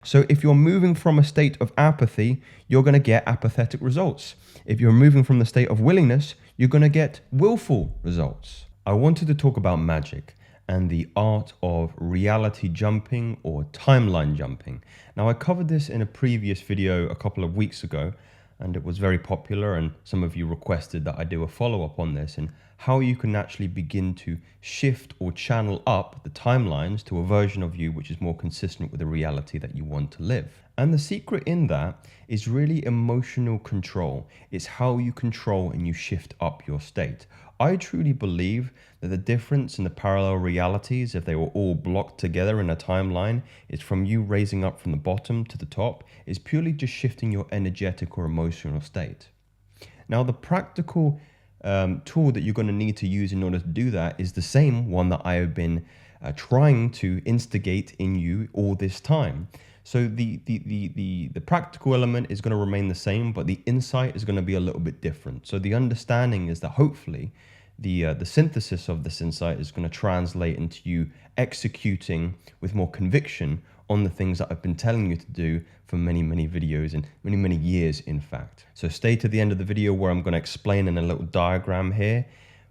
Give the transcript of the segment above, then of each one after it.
So if you're moving from a state of apathy, you're going to get apathetic results. If you're moving from the state of willingness, you're going to get willful results. I wanted to talk about magic and the art of reality jumping or timeline jumping. Now, I covered this in a previous video a couple of weeks ago, and it was very popular, and some of you requested that I do a follow-up on this and how you can actually begin to shift or channel up the timelines to a version of you which is more consistent with the reality that you want to live. And the secret in that is really emotional control. It's how you control and you shift up your state. I truly believe that the difference in the parallel realities, if they were all blocked together in a timeline, is from you raising up from the bottom to the top, is purely just shifting your energetic or emotional state. Now, the practical tool that you're going to need to use in order to do that is the same one that I have been trying to instigate in you all this time. So the practical element is going to remain the same, but the insight is going to be a little bit different. So the understanding is that hopefully the synthesis of this insight is going to translate into you executing with more conviction on the things that I've been telling you to do for many, many videos and many years, in fact. So stay to the end of the video where I'm going to explain in a little diagram here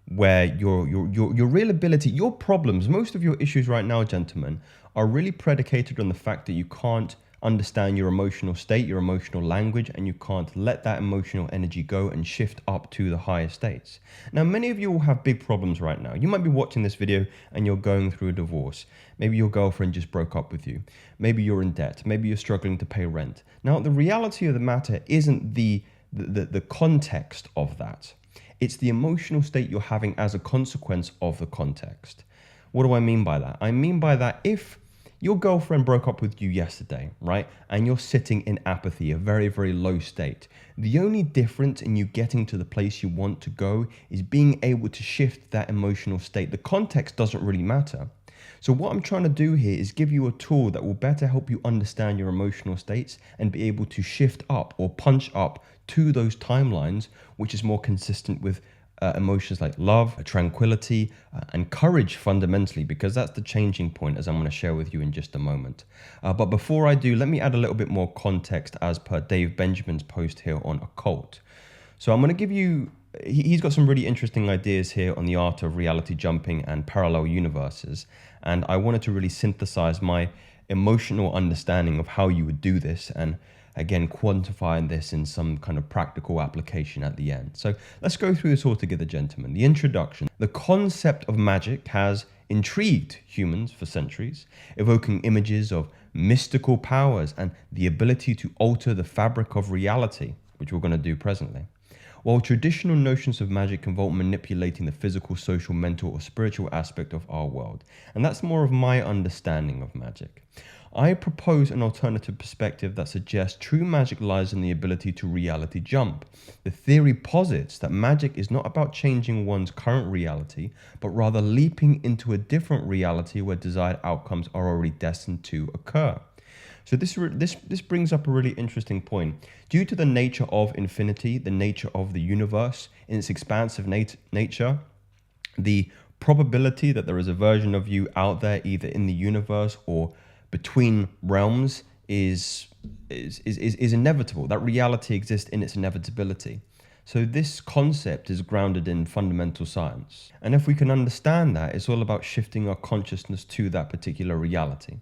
where your real ability, your problems, most of your issues right now, gentlemen, are really predicated on the fact that you can't understand your emotional state, your emotional language, and you can't let that emotional energy go and shift up to the higher states. Now, many of you will have big problems right now. You might be watching this video and you're going through a divorce. Maybe your girlfriend just broke up with you. Maybe you're in debt. Maybe you're struggling to pay rent. Now, the reality of the matter isn't the context of that. It's the emotional state you're having as a consequence of the context. What do I mean by that? I mean by that if your girlfriend broke up with you yesterday, right? And you're sitting in apathy, a very low state. The only difference in you getting to the place you want to go is being able to shift that emotional state. The context doesn't really matter. So what I'm trying to do here is give you a tool that will better help you understand your emotional states and be able to shift up or punch up to those timelines, which is more consistent with emotions like love, tranquility, and courage fundamentally, because that's the changing point, as I'm going to share with you in just a moment. But before I do, let me add a little bit more context as per Dave Benjamin's post here on occult. So I'm going to give you, he's got some really interesting ideas here on the art of reality jumping and parallel universes. And I wanted to really synthesize my emotional understanding of how you would do this and again, quantifying this in some kind of practical application at the end. So let's go through this all together, gentlemen. The introduction. The concept of magic has intrigued humans for centuries, evoking images of mystical powers and the ability to alter the fabric of reality, which we're going to do presently. While traditional notions of magic involve manipulating the physical, social, mental, or spiritual aspect of our world, and that's more of my understanding of magic. I propose an alternative perspective that suggests true magic lies in the ability to reality jump. The theory posits that magic is not about changing one's current reality, but rather leaping into a different reality where desired outcomes are already destined to occur. So this brings up a really interesting point. Due to the nature of infinity, the nature of the universe, in its expansive nature, the probability that there is a version of you out there, either in the universe or between realms, is inevitable. That reality exists in its inevitability. So this concept is grounded in fundamental science. And if we can understand that, it's all about shifting our consciousness to that particular reality.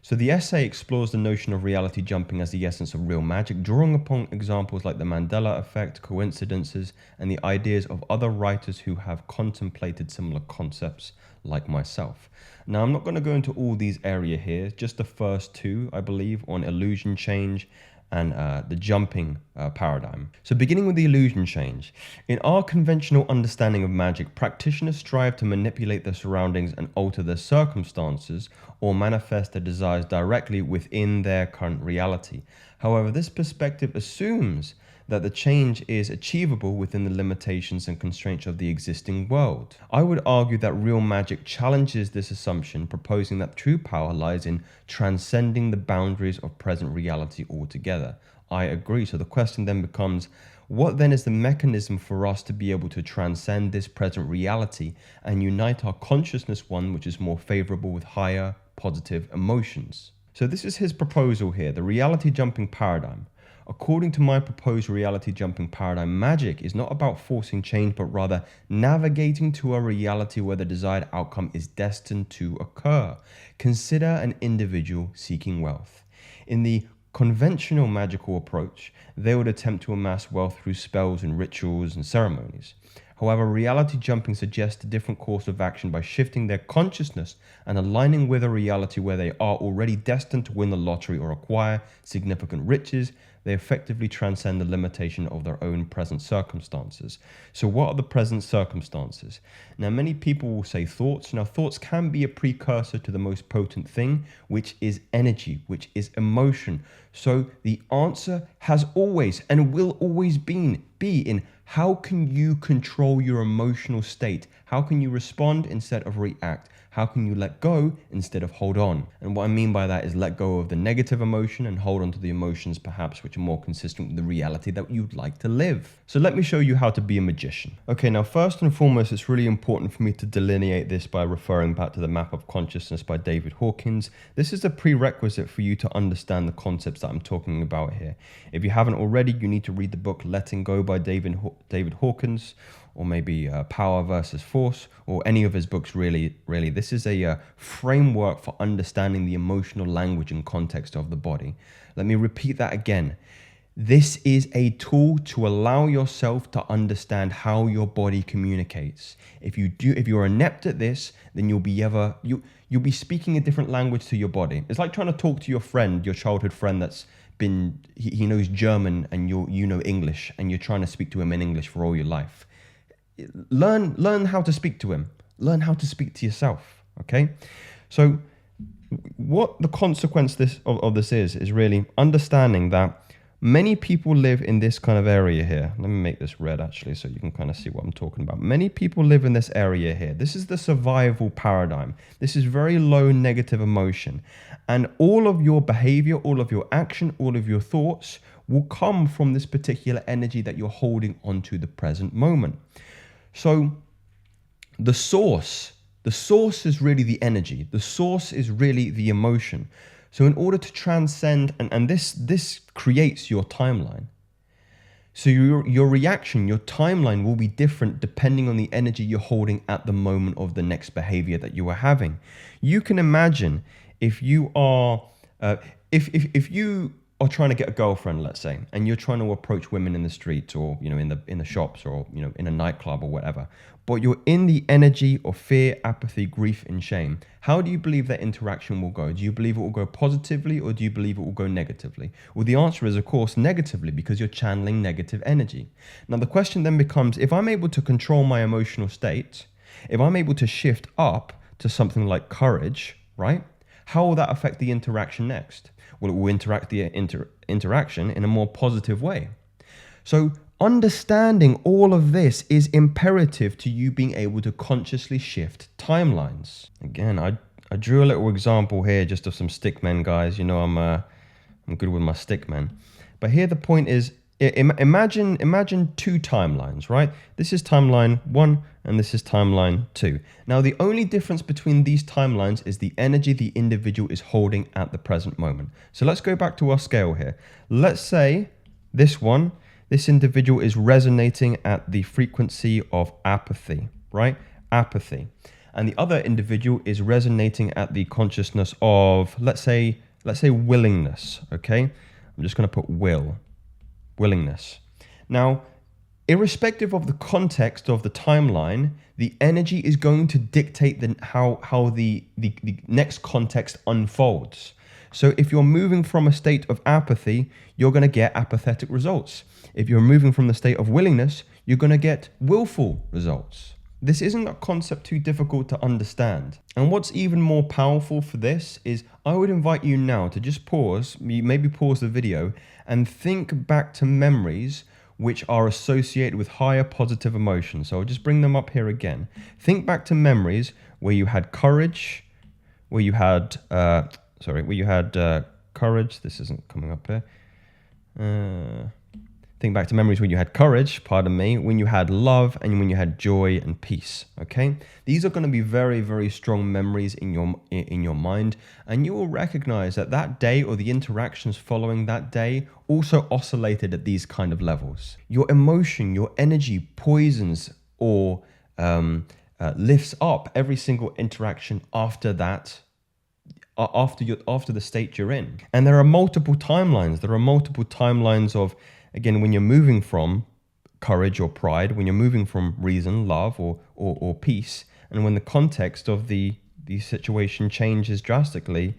So the essay explores the notion of reality jumping as the essence of real magic, drawing upon examples like the Mandela effect, coincidences, and the ideas of other writers who have contemplated similar concepts like myself. Now, I'm not going to go into all these areas here, just the first two, I believe, on illusion change and the jumping paradigm. So beginning with the illusion change. In our conventional understanding of magic, practitioners strive to manipulate their surroundings and alter their circumstances or manifest their desires directly within their current reality. However, this perspective assumes that the change is achievable within the limitations and constraints of the existing world. I would argue that real magic challenges this assumption, proposing that true power lies in transcending the boundaries of present reality altogether. I agree. So the question then becomes, what then is the mechanism for us to be able to transcend this present reality and unite our consciousness one which is more favorable with higher positive emotions? So this is his proposal here, the reality jumping paradigm. According to my proposed reality jumping paradigm, magic is not about forcing change, but rather navigating to a reality where the desired outcome is destined to occur. Consider an individual seeking wealth. In the conventional magical approach, they would attempt to amass wealth through spells and rituals and ceremonies. However, reality jumping suggests a different course of action by shifting their consciousness and aligning with a reality where they are already destined to win the lottery or acquire significant riches. They effectively transcend the limitation of their own present circumstances. So what are the present circumstances? Now, many people will say thoughts. Now, thoughts can be a precursor to the most potent thing, which is energy, which is emotion. So the answer has always and will always be in how can you control your emotional state? How can you respond instead of react? How can you let go instead of hold on? And what I mean by that is let go of the negative emotion and hold on to the emotions perhaps which are more consistent with the reality that you'd like to live. So let me show you how to be a magician. Okay, now first and foremost, it's really important for me to delineate this by referring back to the Map of Consciousness by David Hawkins. This is a prerequisite for you to understand the concepts that I'm talking about here. If you haven't already, you need to read the book Letting Go by David Hawkins, or maybe Power versus Force, or any of his books really. This is a framework for understanding the emotional language and context of the body. Let me repeat that again. This is a tool to allow yourself to understand how your body communicates. If you're inept at this, then you'll be speaking a different language to your body. It's like trying to talk to your friend, your childhood friend he knows German and you know English, and you're trying to speak to him in English for all your life. Learn how to speak to him. Learn how to speak to yourself. Okay, so what the consequence of this is really understanding that many people live in this kind of area here. Let me make this red actually so you can kind of see what I'm talking about. Many people live in this area here. This is the survival paradigm. This is very low negative emotion. And all of your behavior, all of your action, all of your thoughts will come from this particular energy that you're holding onto the present moment. So the source is really the energy. The source is really the emotion. So in order to transcend, and this creates your timeline. So your reaction, your timeline will be different depending on the energy you're holding at the moment of the next behavior that you are having. You can imagine if you are, if you are trying to get a girlfriend, let's say, and you're trying to approach women in the street or in the shops or in a nightclub or whatever, but you're in the energy of fear, apathy, grief, and shame. How do you believe that interaction will go? Do you believe it will go positively or do you believe it will go negatively? Well, the answer is, of course, negatively, because you're channeling negative energy. Now, the question then becomes, if I'm able to control my emotional state, if I'm able to shift up to something like courage, right? How will that affect the interaction next? Well, it will interact the interaction in a more positive way. So understanding all of this is imperative to you being able to consciously shift timelines. Again, I drew a little example here just of some stickmen, guys. You know, I'm good with my stickmen. But here the point is, imagine two timelines, right? This is timeline 1 and this is timeline 2. Now, the only difference between these timelines is the energy the individual is holding at the present moment. So let's go back to our scale here. Let's say this individual is resonating at the frequency of apathy, right? Apathy. And the other individual is resonating at the consciousness of, let's say willingness, okay? I'm just going to put willingness. Now, irrespective of the context of the timeline, the energy is going to dictate how the next context unfolds. So if you're moving from a state of apathy, you're going to get apathetic results. If you're moving from the state of willingness, you're going to get willful results. This isn't a concept too difficult to understand. And what's even more powerful for this is I would invite you now to just maybe pause the video and think back to memories which are associated with higher positive emotions. So I'll just bring them up here again. Think back to memories where you had courage, where you had courage. This isn't coming up here. Think back to memories when you had courage, pardon me, when you had love, and when you had joy and peace, okay? These are going to be very, very strong memories in your mind, and you will recognize that that day or the interactions following that day also oscillated at these kind of levels. Your emotion, your energy poisons or lifts up every single interaction after that, after the state you're in. And there are multiple timelines. There are multiple timelines of, again, when you're moving from courage or pride, when you're moving from reason, love, or peace, and when the context of the situation changes drastically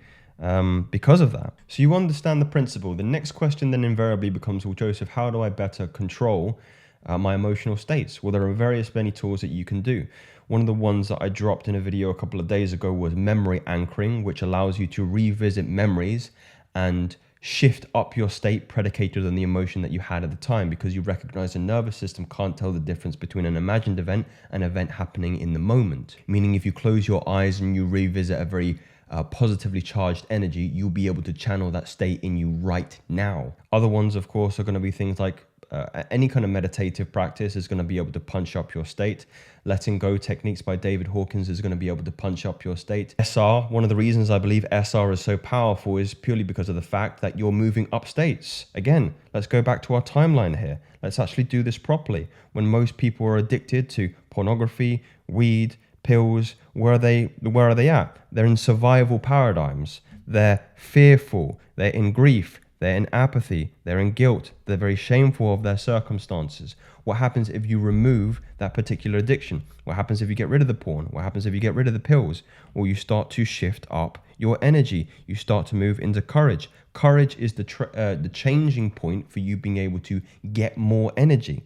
because of that. So you understand the principle. The next question then invariably becomes, well, Joseph, how do I better control my emotional states? Well, there are various many tools that you can do. One of the ones that I dropped in a video a couple of days ago was memory anchoring, which allows you to revisit memories and shift up your state predicated on the emotion that you had at the time, because you recognize the nervous system can't tell the difference between an imagined event and an event happening in the moment. Meaning if you close your eyes and you revisit a very positively charged energy, you'll be able to channel that state in you right now. Other ones, of course, are going to be things like any kind of meditative practice is going to be able to punch up your state. Letting Go techniques by David Hawkins is going to be able to punch up your state. SR, one of the reasons I believe SR is so powerful is purely because of the fact that you're moving up states. Again, let's go back to our timeline here. Let's actually do this properly. When most people are addicted to pornography, weed, pills, where are they at? They're in survival paradigms. They're fearful. They're in grief. They're in apathy, they're in guilt, they're very shameful of their circumstances. What happens if you remove that particular addiction? What happens if you get rid of the porn? What happens if you get rid of the pills? Well, you start to shift up your energy. You start to move into courage. Courage is the changing point for you being able to get more energy.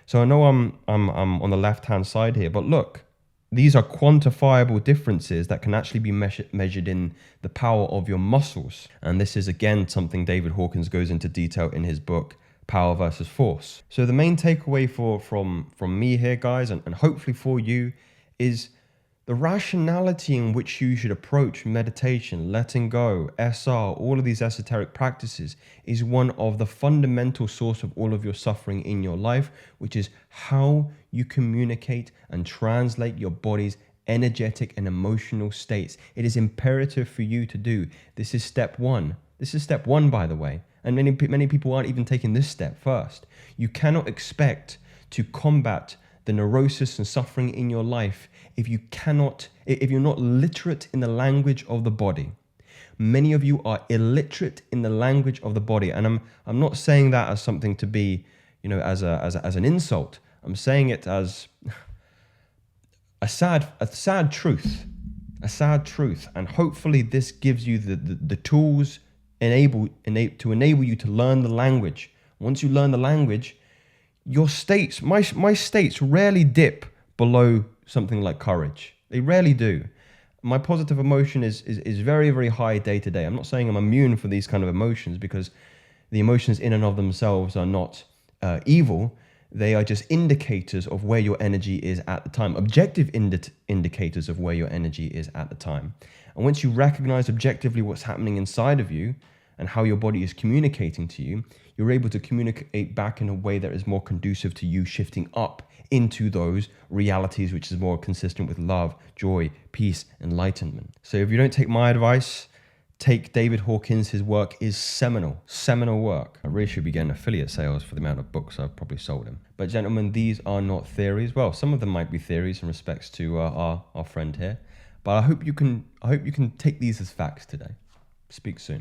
So I know I'm on the left-hand side here, but look, these are quantifiable differences that can actually be measured in the power of your muscles. And this is, again, something David Hawkins goes into detail in his book, Power versus Force. So the main takeaway from me here, guys, and hopefully for you, is the rationality in which you should approach meditation, letting go, SR, all of these esoteric practices is one of the fundamental source of all of your suffering in your life, which is how you communicate and translate your body's energetic and emotional states. It is imperative for you to do. This is step one. This is step one, by the way. And many people aren't even taking this step first. You cannot expect to combat the neurosis and suffering in your life if you're not literate in the language of the body. Many of you are illiterate in the language of the body, and I'm not saying that as something to be, as an insult. I'm saying it as a sad truth, and hopefully this gives you the tools to enable you to learn the language. Once you learn the language, your states, my states rarely dip below something like courage. They rarely do. My positive emotion is very, very high day to day. I'm not saying I'm immune for these kind of emotions, because the emotions in and of themselves are not evil. They are just indicators of where your energy is at the time, objective indicators of where your energy is at the time. And once you recognize objectively what's happening inside of you and how your body is communicating to you, you're able to communicate back in a way that is more conducive to you shifting up into those realities, which is more consistent with love, joy, peace, enlightenment. So if you don't take my advice, take David Hawkins. His work is seminal work. I really should be getting affiliate sales for the amount of books I've probably sold him. But gentlemen, these are not theories. Well, some of them might be theories in respects to our friend here. But I hope you can take these as facts today. Speak soon.